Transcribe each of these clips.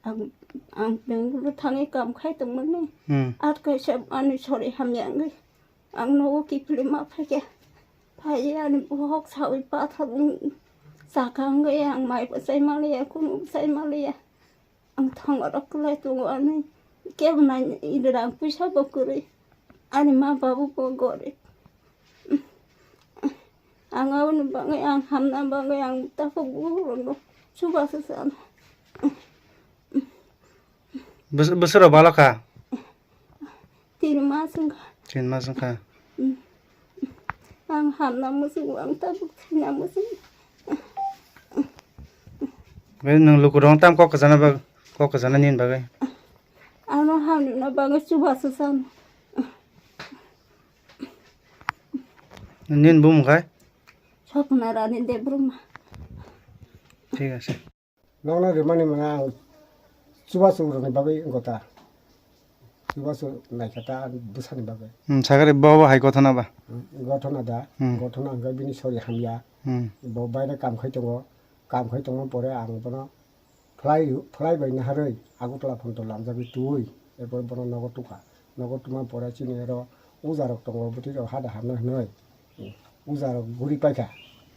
ang Bengal tangi kam khai tung mani at kai sab anu sorry hamyang ang no ki plima phake phai an hok sawi pa thang sakang ge ang mai pa sai malia kun sai malia ang thang arak lai tung ani ke na idrang puisa bokuri ani ma babu bogore ang awan bangai ang hamna bangai ang tafu no suba sasan बोसोराव बालाखा 3 मासं 3 मासखा ang hamna musung ang tabu na musung वे नों लुकुरं ताम कक जना निन बागै ano hamni na bangai suba sasan निन बुम खाय chokna rani debruma ঠিক আছে नौना रिमानी मना सुबासु रनि बागै गता सुबासु नायखाता बुसानि बागै सागारे बाबा हाय गथना बा गथना दा गथना अंगा बिनि सरि हामया ब बायना काम खै दङ परे आं बन फ्लाइ बायना हारै आगुतला फन्त लामजाबि तुइ एबर बन नगतुमा परे चिनि र उजारक दङ बुति र हादा हामना हनै उजारक गुरि पाइखा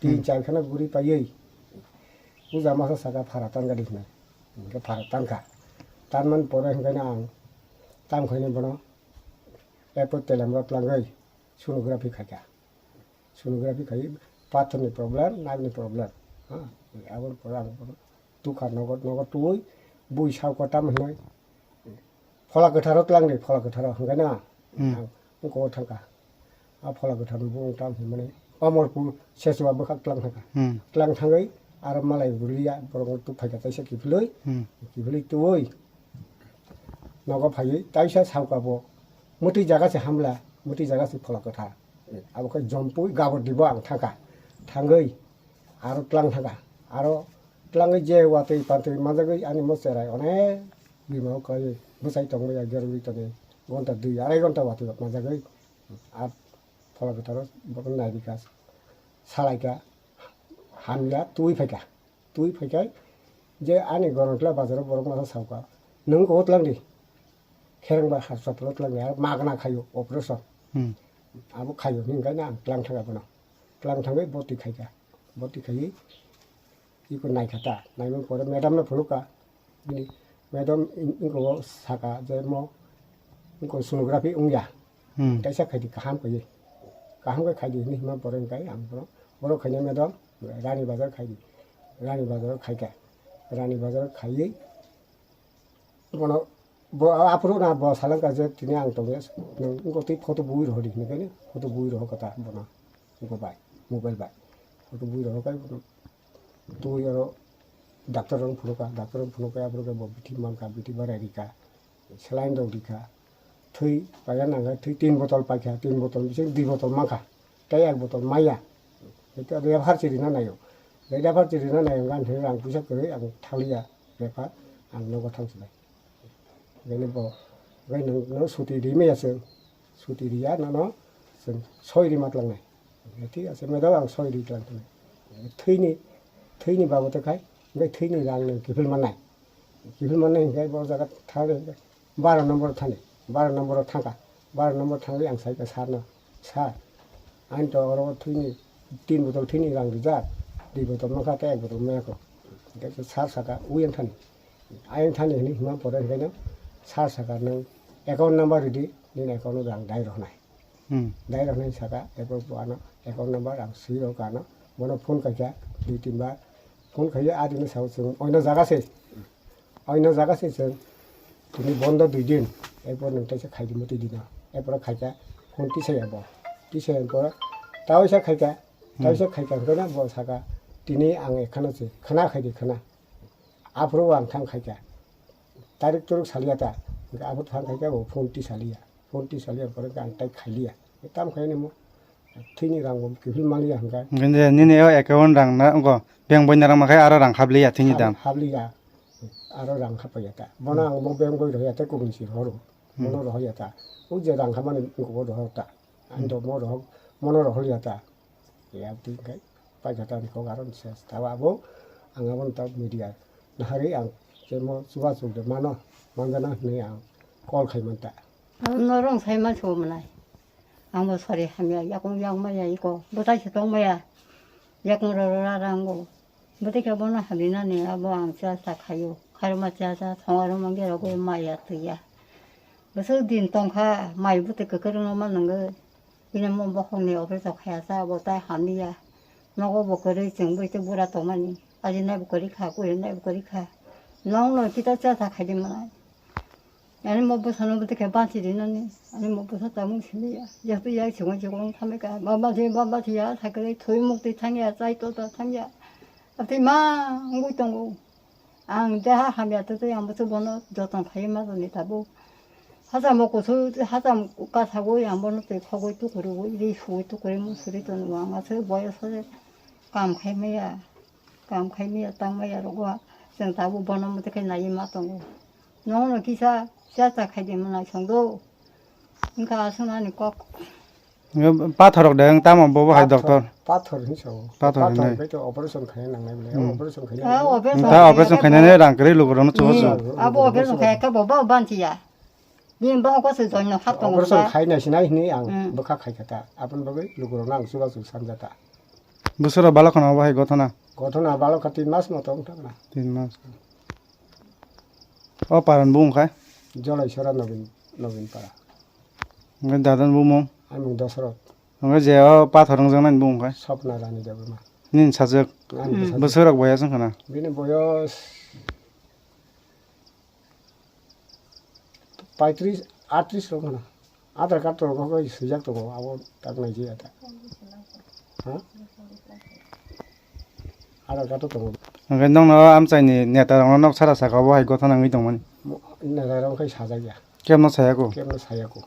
3-4 खाना गुरि पायै उजा मासा सागा फारातान गादि हनै के फारातानखा तानमान परे हंगायना आं ताम खैने बन एपर तेलामरा प्लांगै सोनोग्राफि खाइ पाथरनि प्रब्लेम नागनि प्रब्लेम हा आगर परा आं तुखा नगद तुइ बुइ सावकटा हनै फला गोथाराव प्लांनि फला गोथाराव हंगायना आं को थांखा आ फला गोथार बुं ताम माने अमरपुर सेसवा बखा क्लां थांगै आरो मालाय गुलिया बरं तु फायगा ताइसा किफलै तुइ नगा फायै ताइसा सावकाबो मुति जागासे हामला मुति जागासे फला गोथा आबोखै जम्पुइ गाबर दिबो आं थांगै आरो क्लां थांगा आरो क्लाङै जे वातै पातै माजागै आनि मसेराय अने बिमाव कय बुसाइ तंगै गेरबि तने घन्टा 2-2.5 घन्टा वातै माजागै आ फला गोथार बरं नायबिकास सालायका हामया तुइ फैका जे आनि गरंट्ला बाजाराव बरं मासा सावका नों गत लांदि खेरंबा हास्पातालाव लांदि आरो मागना खायो अपारेशन आबो खायो निंगायना क्लां थांगा बन क्लां थांगै बति खायै इको नायखाता नायमन परे मैडम न फुलुका बिनि मैडम इनको साका जे मो इनको सोनोग्राफि उंया ताइसा खायदि काहाम खयै खायदि नि मा परे गाय आं बरो खायने मैडम रानी बाजार खायदि रानी बाजार खायै बन आफरो ना ब सालंका जे तिनि आं तंगे नों इनको ति फटो बुइ रहदि निकायनो फटो बुइ रह कथा बन इनको बाय मोबाइल बाय फटो बुइ रह काय तो यारो डाक्टर फुनुका आफरो बिथि मानका बिथि बारायरिका सेलाइन दौदिका थै बाया नांगा थै 3 बोतल पाइखा 3 बोतल बिसे 2 बोतल माखा ताय 1 बोतल माया बेटा रे फारचिरिना नायो रेदा फारचिरिना नायो गान थै आं फैसा गै आं थालिया रेफा आं नगो थांसबाय बेनो ब गै नों सुति रिमेयासो सुति रिया न जों 6 रिमात लांनाय ठीक আছে मेदाव आं 6 रि लांथाय थैनि बाबतखाय ओमफ्राय थैनि रां किफिल माननाय ओमफ्राय ब जागा थाङो 12 नम्बर थाङो 12 नम्बराव थांगा 12 नम्बर थाङै आं साइका सारनो सार आंथ' आरो थैनि 3 बोतल थैनि रां रिजा 2 बोतल माखाता 1 बोतल मायाखौ ओमफ्राय सार साका उयन थानि नि हिमा परे ओंखायनो सार साका नों एकाउन्ट नाम्बार रिदि नि एकाउन्ट रां दाइ रहनाय साका एपर बुआनो एकाउन्ट नाम्बार आं सिरो कानो बनो फोन काया 2-3 बार फोन खायो आदिनो साव जों अयनो जागासे जों तिनि बन्द 2 दिन एपर नोंथायसा खायदि मति दिना एपर खायका फोन तिसाया पर तावैसा खायका गना ब साका तिनि आं एखानोसे खाना खायदि खाना आफरो आं थां खायका तारिख तुरुक सालियाता आफर थां खायका फोन तिसालिया पर आं ताइ खायलिया ताम खायने मो थैनि रां किफिल मालिया हंगा गन्जे निनेयाव एकाउन्ट रां ना अंग बेंक बयना रां माखाय आरो रां हाबलिया थैनि दाम हाबलिया आरो रां हाबयाता बना आं मो बेंक बय रहयाता गुबुनसि हरो मनो रहयाता उ जे रां खामानि इंको रहता आंद मनो रहलियाता या तिंगाय पाइखाता निखौ गारन सेस ताबाबो आंगाबन ता मीडिया नाहारि आं 제뭐 주가족들 많아 만나나 그냥 꼴 가면다 너랑 살만 좋으면 아무 소리 하면 야공 양마야 이거 못하시 동마야 야공으로 라랑고 못하게 보나 하미나니 아뭐 앙자사 가요 가르마 자자 통화로만 게라고 마야 뜨야 무슨 딘똥가 마이부터 그런 놈만 거 그냥 뭐 홍내 없어서 가야사 못다 하미야 너고 뭐 그래 정부 이제 뭐라 동만이 아직 내부 거리 가고 내부 거리 가 너무 기다려서 가지만 아니 뭐 부산은 어떻게 반지리는 아니 뭐 부산 따뭉치미야 여도 야 지금 하니까 마마지야 사그래 토이목도 당이야 사이토도 당이야 앞에 마 응고똥고 앙대하 하면 또 양부터 번호 저던 파이마도니 다보 하자 먹고 하자 먹고 가사고 양번호 또 하고 또 그러고 이리 후고 또 그래 뭐 소리도 왕아서 모여서 감카이미야 땅마야라고 생 다보 번호 못 그 나이 맞던 너는 기사 시작하기만 정도 그러니까 승환이 꼭 빠터럭 댕 따만 보고 할 doctor 빠터는 저 빠터는 그저 오퍼레이션 그냥 나가면 오퍼레이션 그냥 아 오베서 다 오peration 그냥 랑 그래 로그로는 좋았어 아보 오베서 가까 보바 반지야 닌 보고서 저는 활동 오퍼레이션 가이나 시나이니 양 뭐가 가이다 아픈 버기 루그로랑 주가족 삼자다 무서라 발라코나 봐 이거 타나 고토나 발로 같이 마스 못 통타나 3 months paran bung khai 저라 저라 너빈 파라 ngai dadan bumong 아무 도서로 ngai je pathorang jang nan bung khai 섭나라니 되고마 nin sajak busorak boya sang kana 비는 보여 파이트리 아트리스로 가나 아들 카드로 거기 시작도 고 아고 딱 나지야다 어 아들 카드도 ngai nong no am chai ni neta rong nok sara saka bo hai go thana ngai tongmani 뭐 나라랑 거기 사자기야 kem no saya ko 게임을 사야고